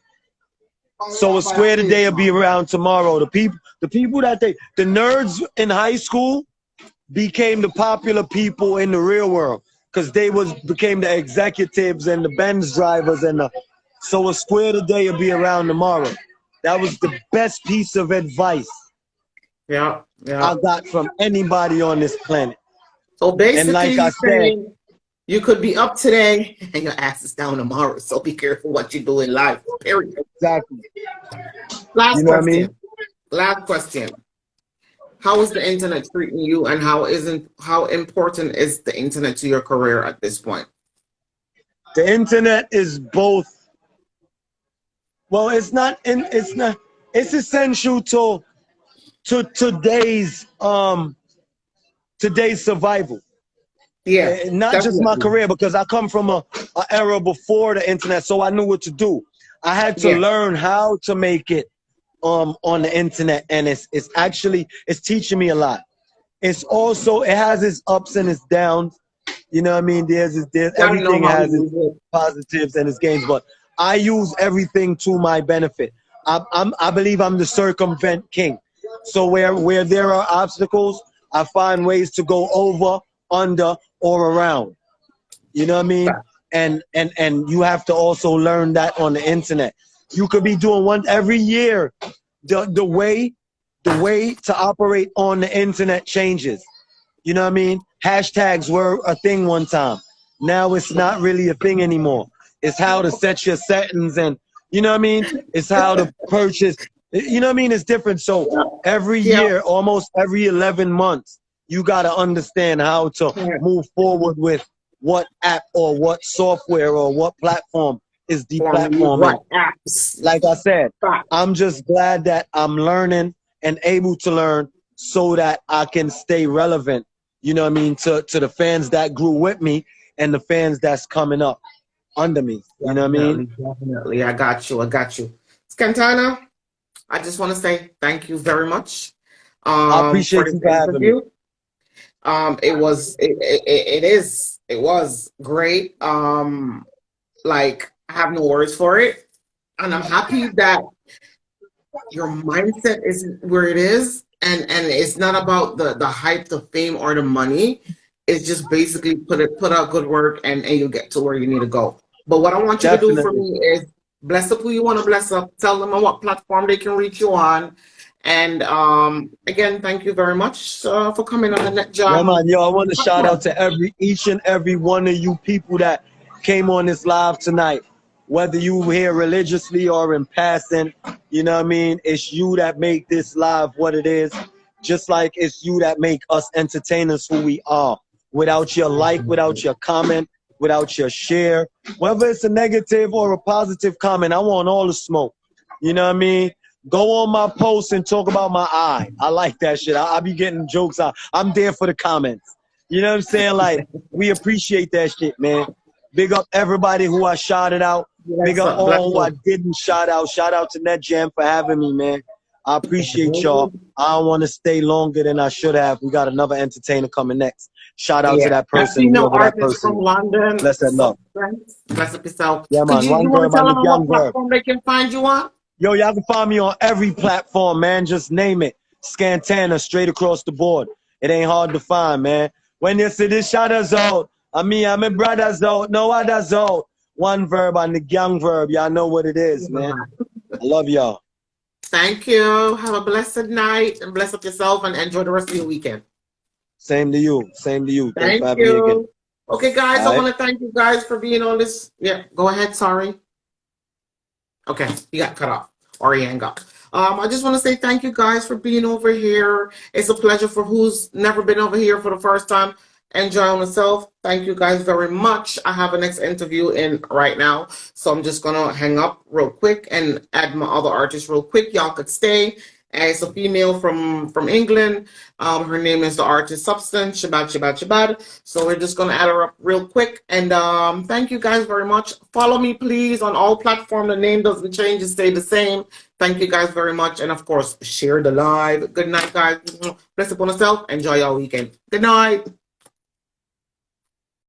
So a square today will be around tomorrow. The people that the nerds in high school, became the popular people in the real world, because they became the executives and the Benz drivers and so a square today will be around tomorrow. That was the best piece of advice Yeah. I got from anybody on this planet. So basically, And like I saying said, you could be up today and your ass is down tomorrow. So be careful what you do in life. Period. exactly. Last You know what I question. mean? Last question. How is the internet treating you, and how important is the internet to your career at this point? The internet is both. Well, it's essential to today's survival. Yeah, Not definitely. just my career, because I come from a era before the internet, so I knew what to do. I had to learn how to make it on the internet, and it's teaching me a lot. It's also, it has its ups and its downs. You know what I mean? There's everything has its positives and its gains, but I use everything to my benefit. I believe I'm the circumvent king. So where there are obstacles, I find ways to go over, under, or around. You know what I mean? And you have to also learn that on the internet. You could be doing one every year. The way to operate on the internet changes. You know what I mean? Hashtags were a thing one time. Now it's not really a thing anymore. It's how to set your settings, and you know what I mean? It's how to purchase. You know what I mean? It's different. So every year, almost every 11 months, you got to understand how to move forward with what app or what software or what platform is the platform. What apps? Like I said, I'm just glad that I'm learning and able to learn so that I can stay relevant, you know what I mean, to the fans that grew with me and the fans that's coming up under me. You know what I mean? Definitely. I got you. Scantana, I just want to say thank you very much. I appreciate you for having me. It was great. Like, I have no words for it, and I'm happy that your mindset is where it is, and it's not about the hype, the fame, or the money. It's just basically put out good work, and you get to where you need to go. But what I want you to do for me is bless up who you want to bless up. Tell them on what platform they can reach you on. And again, thank you very much for coming on the Net Job. Yeah, man, yo, I want to shout out to each and every one of you people that came on this live tonight. Whether you here religiously or in passing, you know what I mean? It's you that make this live what it is. Just like it's you that make us entertainers who we are. Without your like, without your comment, without your share, whether it's a negative or a positive comment, I want all the smoke. You know what I mean? Go on my post and talk about my eye. I like that shit. I be getting jokes out. I'm there for the comments. You know what I'm saying? Like, we appreciate that shit, man. Big up everybody who I shouted out. Big up all who I didn't shout out. Shout out to NetJam for having me, man. I appreciate y'all. I don't want to stay longer than I should have. We got another entertainer coming next. Shout out to that person. That person from London. Bless that love. Bless up yourself. Yeah, man. You want to tell them what platform they can find you on? Yo, y'all can find me on every platform, man. Just name it. Scantana, straight across the board. It ain't hard to find, man. When you see this shout out, I'm a brother's out, no other's out. One verb on the gang verb. Y'all know what it is, man. I love y'all. Thank you. Have a blessed night and bless up yourself and enjoy the rest of your weekend. Same to you. Same to you. Thanks for having me again. Okay, guys, I want to thank you guys for being on this. Yeah, go ahead. Sorry. Okay, you got cut off or you hang up. I just want to say thank you guys for being over here. It's a pleasure for who's never been over here for the first time. Enjoy myself. Thank you guys very much. I have a next interview in right now, so I'm just gonna hang up real quick and add my other artist real quick. Y'all could stay. It's a female from England. Her name is the artist Substance Shabbat. So we're just gonna add her up real quick. And thank you guys very much. Follow me please on all platforms. The name doesn't change; it stay the same. Thank you guys very much, and of course, share the live. Good night, guys. Bless upon yourself. Enjoy your weekend. Good night.